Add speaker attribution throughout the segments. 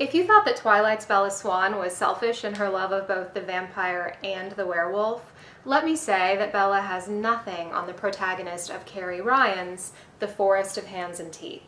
Speaker 1: If you thought that Twilight's Bella Swan was selfish in her love of both the vampire and the werewolf, let me say that Bella has nothing on the protagonist of Carrie Ryan's The Forest of Hands and Teeth.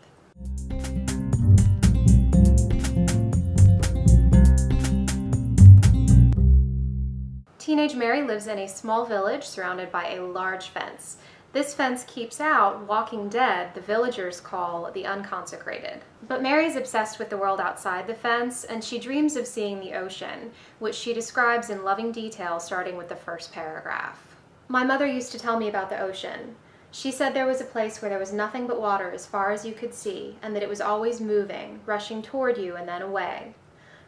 Speaker 1: Teenage Mary lives in a small village surrounded by a large fence. This fence keeps out Walking Dead, the villagers call the unconsecrated. But Mary's obsessed with the world outside the fence, and she dreams of seeing the ocean, which she describes in loving detail starting with the first paragraph. My mother used to tell me about the ocean. She said there was a place where there was nothing but water as far as you could see, and that it was always moving, rushing toward you and then away.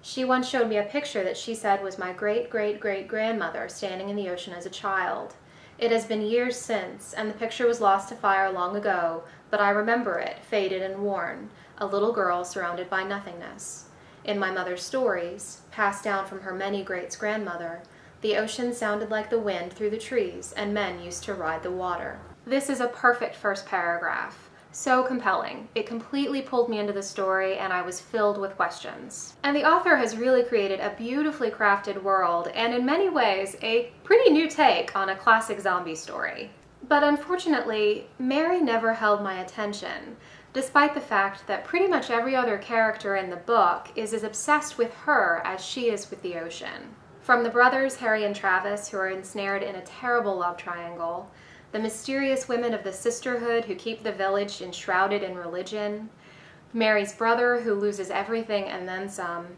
Speaker 1: She once showed me a picture that she said was my great-great-great-grandmother standing in the ocean as a child. It has been years since, and the picture was lost to fire long ago, but I remember it, faded and worn, a little girl surrounded by nothingness. In my mother's stories, passed down from her many greats-grandmother, the ocean sounded like the wind through the trees, and men used to ride the water. This is a perfect first paragraph. So compelling. It completely pulled me into the story, and I was filled with questions. And the author has really created a beautifully crafted world, and in many ways, a pretty new take on a classic zombie story. But unfortunately, Mary never held my attention, despite the fact that pretty much every other character in the book is as obsessed with her as she is with the ocean. From the brothers Harry and Travis, who are ensnared in a terrible love triangle, the mysterious women of the sisterhood who keep the village enshrouded in religion, Mary's brother who loses everything and then some,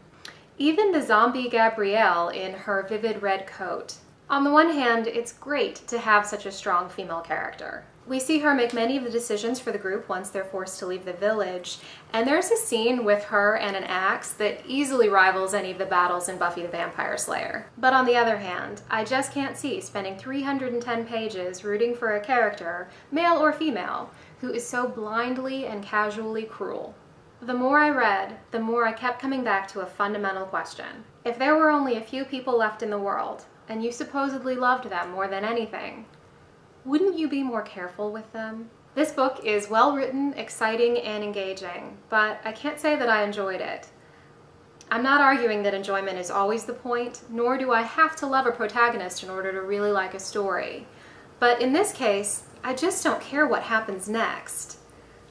Speaker 1: even the zombie Gabrielle in her vivid red coat. On the one hand, it's great to have such a strong female character. We see her make many of the decisions for the group once they're forced to leave the village, and there's a scene with her and an axe that easily rivals any of the battles in Buffy the Vampire Slayer. But on the other hand, I just can't see spending 310 pages rooting for a character, male or female, who is so blindly and casually cruel. The more I read, the more I kept coming back to a fundamental question. If there were only a few people left in the world, and you supposedly loved them more than anything, wouldn't you be more careful with them? This book is well written, exciting, and engaging, but I can't say that I enjoyed it. I'm not arguing that enjoyment is always the point, nor do I have to love a protagonist in order to really like a story. But in this case, I just don't care what happens next.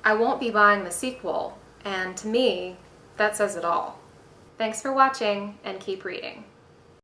Speaker 1: I won't be buying the sequel, and to me, that says it all. Thanks for watching, and keep reading.